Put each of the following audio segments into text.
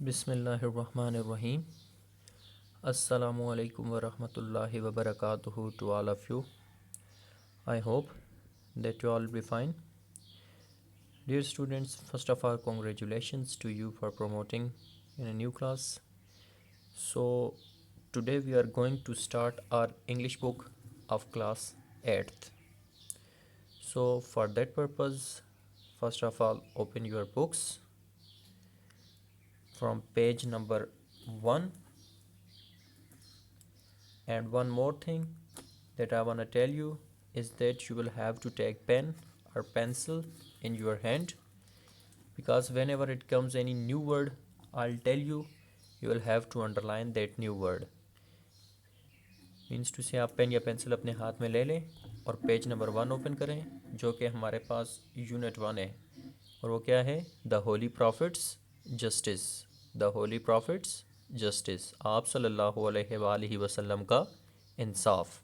Bismillahirrahmanirrahim. Assalamu alaikum wa rahmatullahi wa barakatuhu to all of you. I hope that you all will be fine. Dear students, first of all, congratulations to you for promoting in a new class. So, today we are going to start our English book of class 8th. So, for that purpose, first of all, open your books from page number 1. And one more thing that I want to tell you is that you will have to take pen or pencil in your hand, because whenever it comes any new word, I'll tell you, you will have to underline that new word. Means to say आप pen या pencil अपने हाथ में ले लें और page number 1 open करें, जो कि हमारे पास यूनिट 1 है, और वो क्या है? The holy profits justice. The holy profits justice, आप सल्लल्लाहु अलैहि वसल्लम का इंसाफ।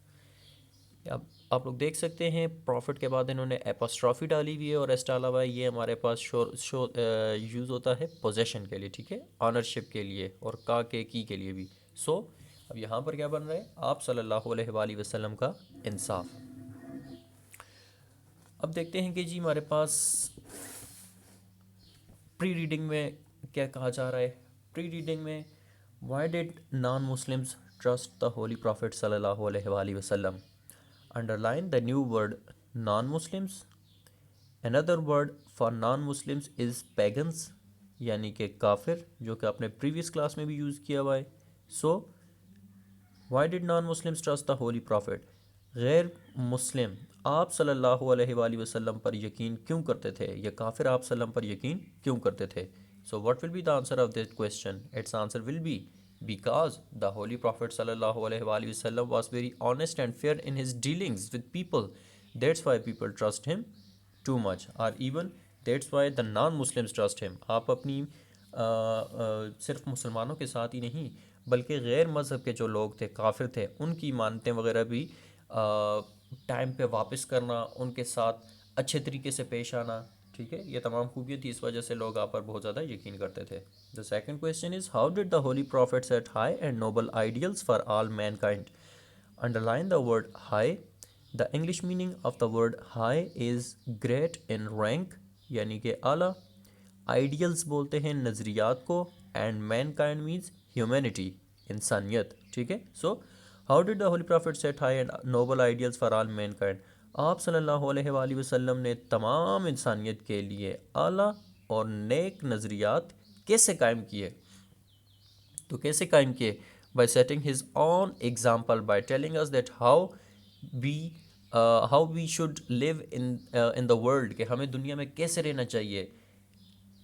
अब आप लोग देख सकते हैं प्रॉफिट के बाद इन्होंने एपोस्ट्रॉफी डाली हुई है और एस डाला हुआ है। ये हमारे पास यूज़ होता है पोजेशन के लिए, ठीक है, ऑनरशिप के लिए और का के की के लिए भी। सो अब यहाँ पर क्या बन रहा है? आप सल्लल्लाहु अलैहि वसल्लम का इंसाफ। अब देखते हैं कि जी हमारे पास प्री रीडिंग में क्या कहा जा रहा है। प्री रीडिंग में why did non Muslims trust the holy prophet सल्लल्लाहु अलैहि वसल्लम। Underline the new word non Muslims. Another word for non Muslims is pagans, यानी कि काफिर, जो कि आपने प्रीवियस क्लास में भी यूज़ किया हुआ है। So why did non Muslims trust the holy profit. गैर मुस्लिम आप सल्लल्लाहु अलैहि वसल्लम पर यकीन क्यों करते थे, या काफिर आप सल्लम पर यकीन क्यों करते थे। So what will be the answer of this question? It's answer will B because the holy prophet sallallahu alaihi wasallam was very honest and fair in his dealings with people. That's why people trust him too much, or even that's why the non-Muslims trust him. आप अपनी सिर्फ मुसलमानों के साथ ही नहीं बल्कि गैर मज़हब के जो लोग थे, काफिर थे, उनकी मानतें वगैरह भी टाइम पे वापस करना, उनके साथ अच्छे तरीके से पेश आना, ठीक है, ये तमाम खूबियाँ थी, इस वजह से लोग आप पर बहुत ज़्यादा यकीन करते थे। The second question is how did the holy prophet set high and noble ideals for all mankind. Underline the word high. The English meaning of the word high is great in rank, यानी कि आला। Ideals बोलते हैं नज़रियात को, and Mankind means humanity, इंसानियत, ठीक है। So how did the holy prophet set high and noble ideals for all mankind. आप सल्लल्लाहु अलैहि वसल्लम ने तमाम इंसानियत के लिए आला और नेक नज़रियात कैसे कायम किए? तो कैसे कायम किए? By setting his own example, by telling us that how we should live in the world, कि हमें दुनिया में कैसे रहना चाहिए,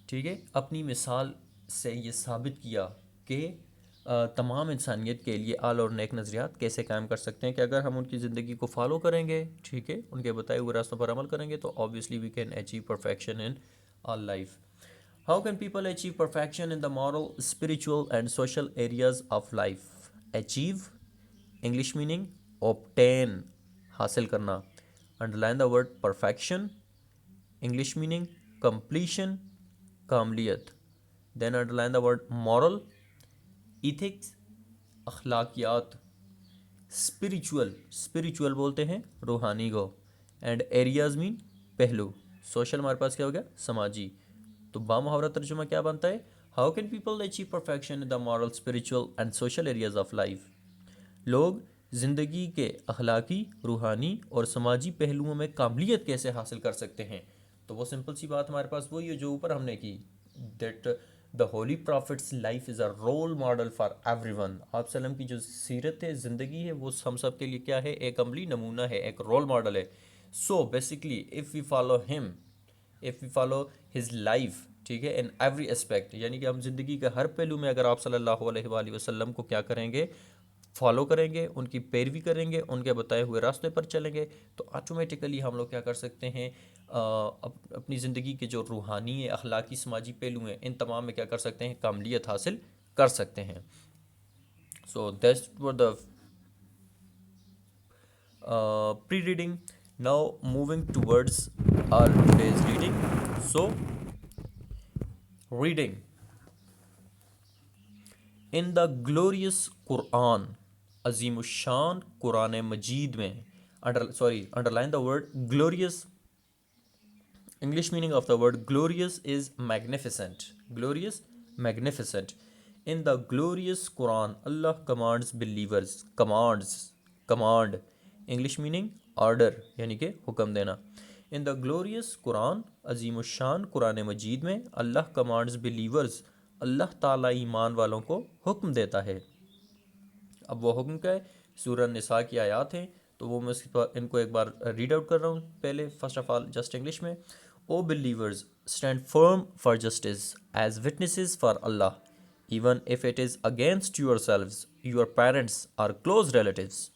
ठीक है। अपनी मिसाल से ये साबित किया कि तमाम इंसानियत के लिए आल और नेक नज़रियात कैसे कायम कर सकते हैं, कि अगर हम उनकी ज़िंदगी को फॉलो करेंगे, ठीक है, उनके बताए हुए रास्तों पर अमल करेंगे, तो obviously we can achieve perfection in all life. How can people achieve perfection in the moral, spiritual and social areas of life. Achieve, English meaning obtain, हासिल करना। Underline the word perfection, English meaning completion, कामलियत। Then underline the word moral, ethics, अखलाकियात। Spiritual, spiritual बोलते हैं रूहानी को, and areas mean पहलू। Social हमारे पास क्या हो गया? समाजी। तो बामुहावरा तर्जुमा क्या बनता है? How can people achieve perfection in the moral, spiritual and social areas of life. लोग ज़िंदगी के अखलाकी, रूहानी और समाजी पहलुओं में काबिलियत कैसे हासिल कर सकते हैं? तो वो सिंपल सी बात हमारे पास वही है जो ऊपर हमने की, that the holy prophet's life is a role model for everyone. आप सल्लम की जो सीरत है, ज़िंदगी है, वो हम सब के लिए क्या है? एक अमली नमूना है, एक रोल मॉडल है। So basically if we follow him, if we follow his life, ठीक है, इन एवरी एस्पेक्ट, यानी कि हम ज़िंदगी के हर पहलू में अगर आप सल्लल्लाहु अलैहि वसल्लम को क्या करेंगे? फॉलो करेंगे, उनकी पैरवी करेंगे, उनके बताए हुए रास्ते पर चलेंगे, तो ऑटोमेटिकली हम लोग क्या कर सकते हैं? अपनी ज़िंदगी के जो रूहानी है, अखलाकी, समाजी पहलू हैं, इन तमाम में क्या कर सकते हैं? कामलियत हासिल कर सकते हैं। So that's where the pre-reading. Now moving towards our today's reading. So reading. In the glorious Quran, अजीम शान कुरान मजीद में, underline the word glorious. English meaning of the word glorious is magnificent. Glorious, magnificent. In the glorious Quran, Allah commands believers. Command. English meaning order, यानी कि हुक्म देना. In the glorious Quran, अजीम शान कुरान मजीद में, अल्लाह commands believers. अल्लाह ताला ईमान वालों को हुक्म देता है. अब वो हुक्म क्या है? सूरह निसा की आयत हैं, तो वो मैं इनको एक बार रीड आउट कर रहा हूँ. पहले first of all just English में. O believers, stand firm for justice as witnesses for Allah, even if it is against yourselves, your parents, or close relatives,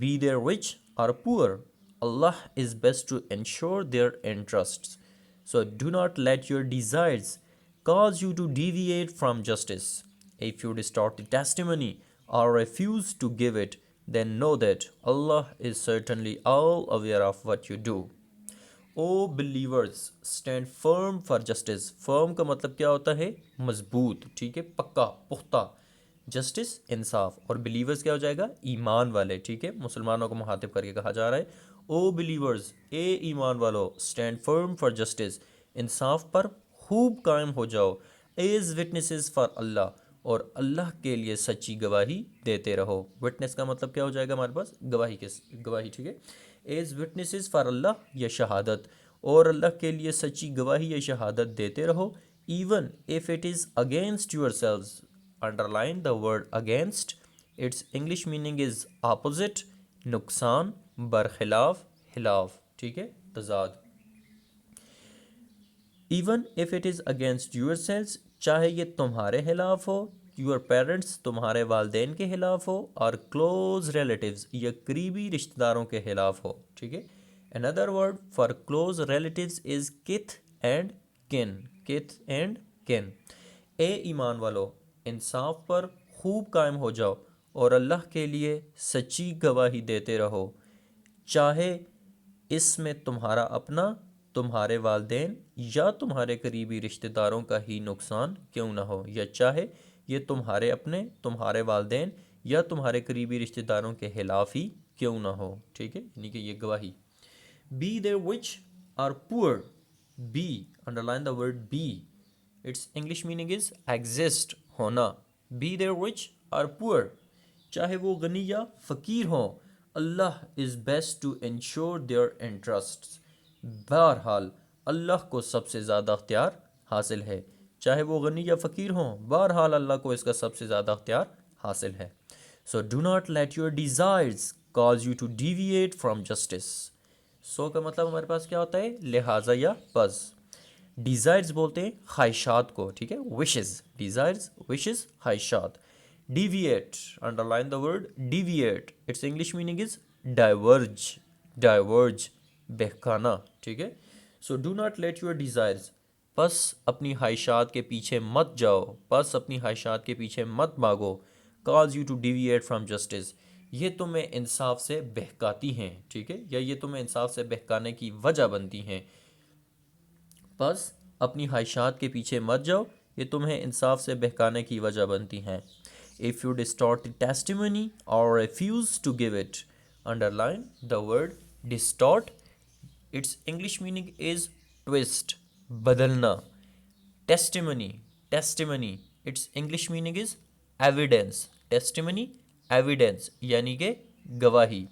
be they rich or poor. Allah is best to ensure their interests. So do not let your desires cause you to deviate from justice. If you distort the testimony or refuse to give it, then know that Allah is certainly all aware of what you do. O believers, stand firm for justice. Firm का मतलब क्या होता है? मजबूत, ठीक है, पक्का, पुख्ता. जस्टिस, इंसाफ. और बिलीवर्स क्या हो जाएगा? ईमान वाले, ठीक है, मुसलमानों को मुखातिब करके कहा जा रहा है. ओ बिलीवर्स, ए ईमान वालो, स्टैंड फर्म फॉर जस्टिस, इंसाफ पर खूब कायम हो जाओ. एज विटनेसेस फॉर अल्लाह, और अल्लाह के लिए सच्ची गवाही देते रहो. विटनेस का मतलब क्या हो जाएगा हमारे पास? गवाही, ठीक है. एज विटनेसेस फॉर अल्लाह, या शहादत, और अल्लाह के लिए सच्ची गवाही या शहादत देते रहो. Even if it is against your selves. Underline the word against. Its English meaning is opposite, नुकसान, बरखिलाफ, खिलाफ, ठीक है, तजाद. Even if it is against your selves, चाहे ये तुम्हारे खिलाफ हो, यूर पेरेंट्स, तुम्हारे वालदेन के खिलाफ हो, और क्लोज रिलेटिव्स, या करीबी रिश्तेदारों के खिलाफ हो, ठीक है. Another word for close relatives is kith and kin. Kith and किन. ए ईमान वालो, इंसाफ पर खूब कायम हो जाओ, और अल्लाह के लिए सच्ची गवाही देते रहो, चाहे इसमें तुम्हारा अपना, तुम्हारे वालदेन, या तुम्हारे करीबी रिश्तेदारों का ही नुकसान क्यों ना हो, या चाहे ये तुम्हारे अपने, तुम्हारे वालदेन, या तुम्हारे करीबी रिश्तेदारों के खिलाफ ही क्यों ना हो, ठीक है, यानी कि ये गवाही. Be there which are poor. Be, underline the word be. Its English meaning is exist, होना. Be there which are poor, चाहे वो गनी या फ़कीर हों, Allah is best to ensure their interests. बहरहाल अल्लाह को सबसे ज़्यादा अख्तियार हासिल है, चाहे वो गनी या फ़कीर हों, बहरहाल अल्लाह को इसका सबसे ज़्यादा अख्तियार हासिल है. So do not let your desires cause you to deviate from justice. So का मतलब हमारे पास क्या होता है? लिहाजा या बस. डिज़ायर्स बोलते हैं ख्वाहिशात को, ठीक है, विशेस. डिज़ायर्स, विशेस, ख्वाहिशात. Deviate, underline the word deviate. Its English meaning is diverge, बहकाना, ठीक है. So do not let your desires, बस अपनी ख्वाहिशात के पीछे मत जाओ, बस अपनी ख्वाहिशात के पीछे मत भागो. Cause you to deviate from justice, ये तुम्हें इंसाफ से बहकाती हैं, ठीक है, या ये तुम्हें इंसाफ से बहकाने की वजह बनती हैं. बस अपनी ख्वाहिशात के पीछे मत जाओ, ये तुम्हें इंसाफ से बहकाने की वजह बनती हैं. If you distort the testimony और refuse to give it. Underline the word distort. Its English meaning is twist, बदलना. Testimony, its English meaning is evidence. Testimony, evidence, यानी कि गवाही.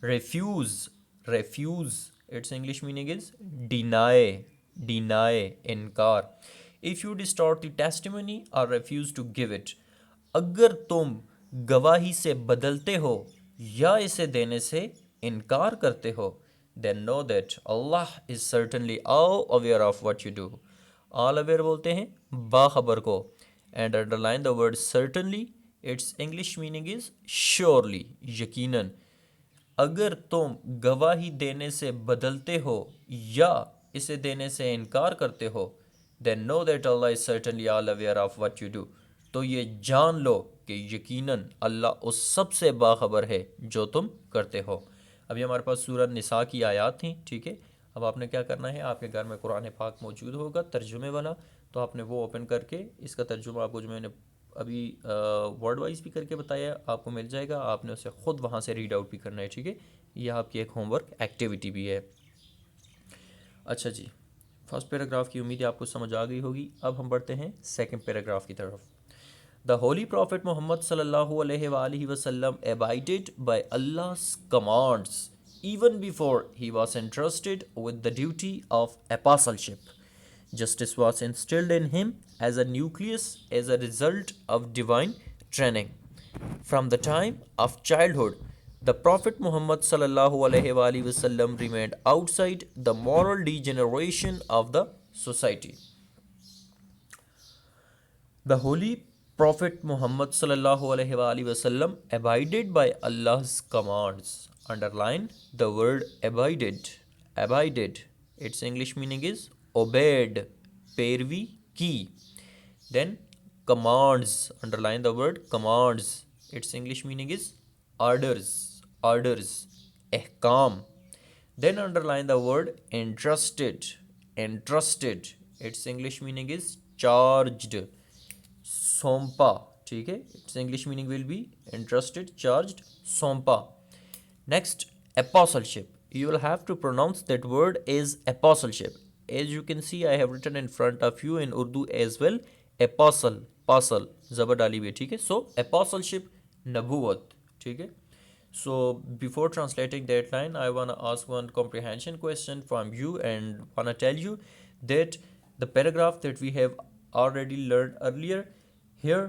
Refuse, its English meaning is deny, इनकार. If you distort the testimony और refuse to give it, अगर तुम गवाही से बदलते हो या इसे देने से इनकार करते हो, then know that Allah is certainly all aware of what you do. all aware बोलते हैं बाखबर को. and underline the word certainly. its English meaning is surely, यकीनन. अगर तुम गवाही देने से बदलते हो या इसे देने से इनकार करते हो, then know that Allah is certainly all aware of what you do. तो ये जान लो कि यकीनन अल्लाह उस सब से बाखबर है जो तुम करते हो. अभी हमारे पास सूरह निसा की आयत थी, ठीक है. अब आपने क्या करना है, आपके घर में कुरान पाक मौजूद होगा तर्जुमे वाला, तो आपने वो ओपन करके इसका तर्जुमा आपको जो मैंने अभी वर्ड वाइज भी करके बताया, आपको मिल जाएगा, आपने उसे ख़ुद वहाँ से रीड आउट भी करना है, ठीक है। यह आपकी एक होमवर्क एक्टिविटी भी है। अच्छा जी, फर्स्ट पैराग्राफ की उम्मीद है आपको समझ आ गई होगी। अब हम बढ़ते हैं सेकंड पैराग्राफ की तरफ। The Holy Prophet Muhammad sallallahu alaihi wasallam abided by Allah's commands even before he was entrusted with the duty of apostleship. Justice was instilled in him as a nucleus as a result of divine training. From the time of childhood, the Prophet Muhammad sallallahu alaihi wasallam remained outside the moral degeneration of the society. The Holy Prophet Muhammad sallallahu alaihi wasallam abided by Allah's commands. Underline the word abided. Abided. Its English meaning is obeyed. Pervi ki. Then commands. Underline the word commands. Its English meaning is orders. Orders. Ehkam. Then underline the word entrusted. Entrusted. Its English meaning is charged. सौंपा, ठीक है। It's English meaning will be entrusted, charged, सौंपा। Next, apostleship. You will have to pronounce that word as apostleship. As you can see, I have written in front of you in Urdu as well, apostle, पासल ज़बर डाली हुई है, ठीक है। सो apostleship, नबूवत, ठीक है। So before translating that line, I wanna ask one comprehension question from you and wanna tell you that the paragraph that we have already learned earlier, here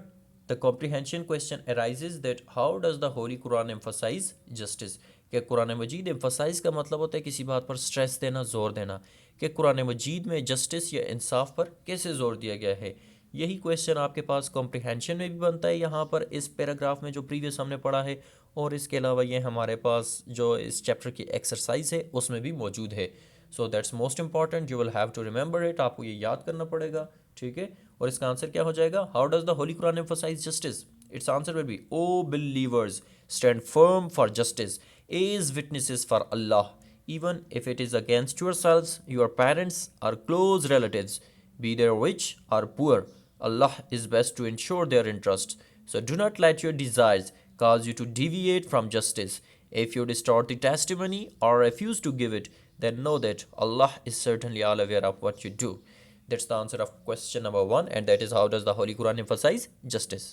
the comprehension question arises that how does the Holy Quran emphasize justice? कि कुरान मजीद emphasize का मतलब होता है किसी बात पर stress देना, ज़ोर देना, कि कुरान मजीद में जस्टिस या इंसाफ पर कैसे ज़ोर दिया गया है। यही क्वेश्चन आपके पास कॉम्प्रिहेंशन में भी बनता है यहाँ पर इस पैराग्राफ में जो प्रीवियस हमने पढ़ा है, और इसके अलावा ये हमारे पास जो इस चैप्टर की एक्सरसाइज है उसमें भी मौजूद है। So that's most important, you will have to remember it, आपको ये याद करना पड़ेगा, ठीक है। और इसका आंसर क्या हो जाएगा? How does the holy Quran emphasise justice? Its answer will be, O believers stand firm for justice as witnesses for Allah, even if it is against yourselves, your parents, or close relatives, be they rich or poor. Allah is best to ensure their interests. So do not let your desires cause you to deviate from justice. If you distort the testimony or refuse to give it, then know that Allah is certainly all aware of what you do. That's the answer of question number 1, and that is how does the Holy Quran emphasize justice?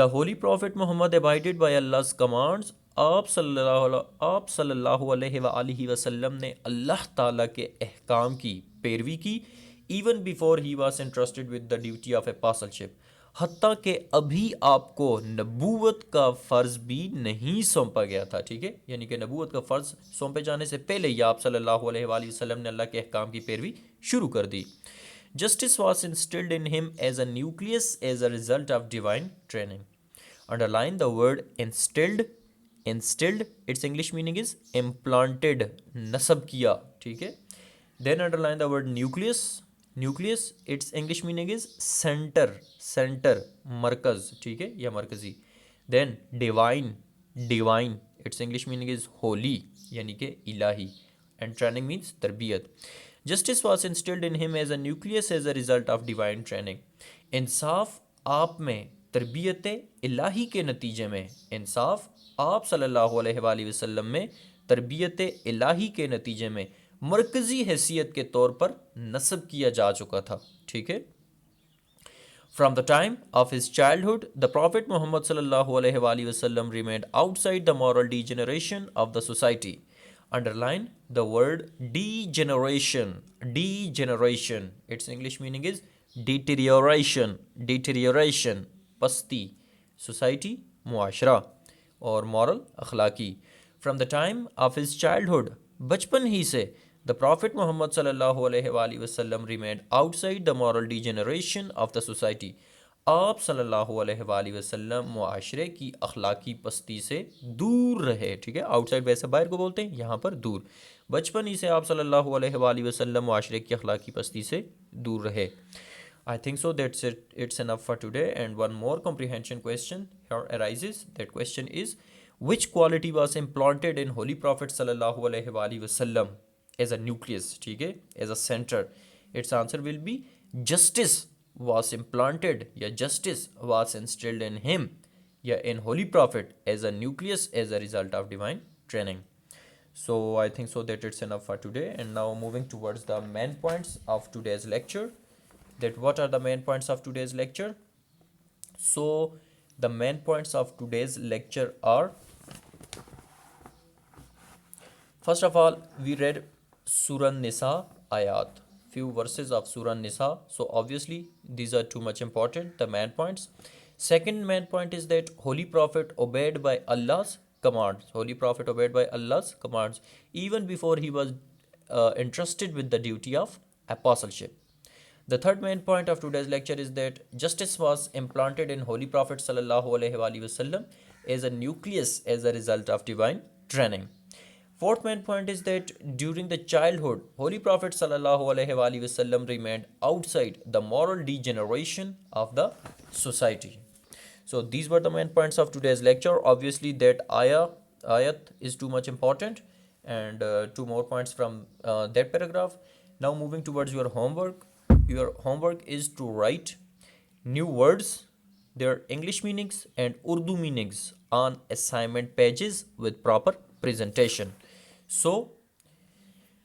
The Holy Prophet Muhammad abided by Allah's commands. आप सल्लल्लाहु अलैहि वसल्लम ने अल्लाह ताला के अहकाम की पैरवी की, even before he was entrusted with the duty of apostleship, हत्ता कि अभी आपको नबूवत का फ़र्ज़ भी नहीं सौंपा गया था, ठीक है। यानी कि नबूवत का फ़र्ज़ सौंपे जाने से पहले ही आप सल्लल्लाहु अलैहि वसल्लम ने अल्लाह के अहकाम की पैरवी शुरू कर दी। Justice was instilled in him as a nucleus as a result of divine training. Underline the word instilled. Instilled, its English meaning is implanted, nasab किया, ठीक है। Then underline the word nucleus. Nucleus, its English meaning is center, center, मरकज, ठीक है, या मरकजी। Then divine, divine, its English meaning is holy, यानी कि इलाही, and training means तरबियत। Justice was instilled in him as a nucleus as a result of divine training. इंसाफ आप में तरबियत इलाही के नतीजे में, इंसाफ आप सल्लल्लाहु अलैहि वसल्लम में तरबियत इलाही के नतीजे में मरकज़ी हैसियत के तौर पर नस्ब किया जा चुका था, ठीक है। From the time of his childhood, the Prophet Muhammad sallallahu alaihi wasallam remained outside the moral degeneration of the society. Underline the word degeneration. Degeneration. Its English meaning is deterioration. Deterioration. पस्ती, society, मुआशरा, और moral, अखलाकी. From the time of his childhood, बचपन ही से, the Prophet Muhammad sallallahu alaihi wasallam remained outside the moral degeneration of the society. आप सल्लल्लाहु अलैहि वसल्लम मुआशरे की अखलाकी पस्ती से दूर रहे, ठीक है। आउटसाइड वैसे बाहर को बोलते हैं, यहाँ पर दूर। बचपन ही से आप सल्लल्लाहु अलैहि वसल्लम मुआशरे की अखलाकी पस्ती से दूर रहे। I think so that's it. It's enough for today. And one more comprehension question here arises. That question is, which quality was implanted in Holy Prophet sallallahu alaihi wasallam as a nucleus, ठीक है, as a center? Its answer will be justice was implanted या justice was instilled in him या in holy prophet as a nucleus as a result of divine training. So I think so that it's enough for today, and now moving towards the main points of today's lecture. That what are the main points of today's lecture? So the main points of today's lecture are, first of all, we read Surah Nisa ayat, few verses of Surah Nisa. So obviously these are too much important, the main points. Second main point is that Holy Prophet obeyed by Allah's commands. Holy Prophet obeyed by Allah's commands even before he was entrusted with the duty of apostleship. The third main point of today's lecture is that justice was implanted in Holy Prophet sallallahu alaihi wasallam as a nucleus as a result of divine training. Fourth main point is that during the childhood, Holy Prophet sallallahu alaihi wasallam remained outside the moral degeneration of the society. So these were the main points of today's lecture. Obviously that ayat is too much important, and two more points from that paragraph. Now moving towards your homework. Your homework is to write new words, their English meanings and Urdu meanings on assignment pages with proper presentation. So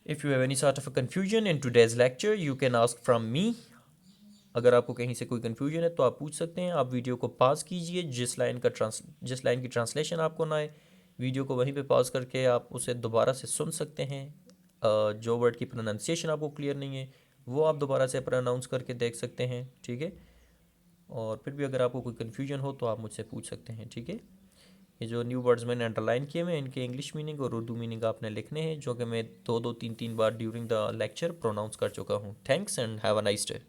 if you have any sort of a confusion in today's lecture, you can ask from me. अगर आपको कहीं से कोई confusion है तो आप पूछ सकते हैं. आप वीडियो को पॉज कीजिए, जिस लाइन की ट्रांसलेशन आपको ना आए, वीडियो को वहीं पे पॉज करके आप उसे दोबारा से सुन सकते हैं. जो वर्ड की प्रोनाउंसिएशन आपको क्लियर नहीं है वो आप दोबारा से प्रोनाउंस करके देख सकते हैं. ठीक है, और फिर भी अगर आपको कोई कन्फ्यूजन हो तो आप मुझसे पूछ सकते हैं. ठीक है, ये जो न्यू वर्ड्स मैंने अंडरलाइन किए हुए इनके इंग्लिश मीनिंग और उर्दू मीनिंग आपने लिखने हैं, जो कि मैं 2-2 3-3 बार ड्यूरिंग द लेक्चर प्रोनाउंस कर चुका हूँ. Thanks and have a nice day.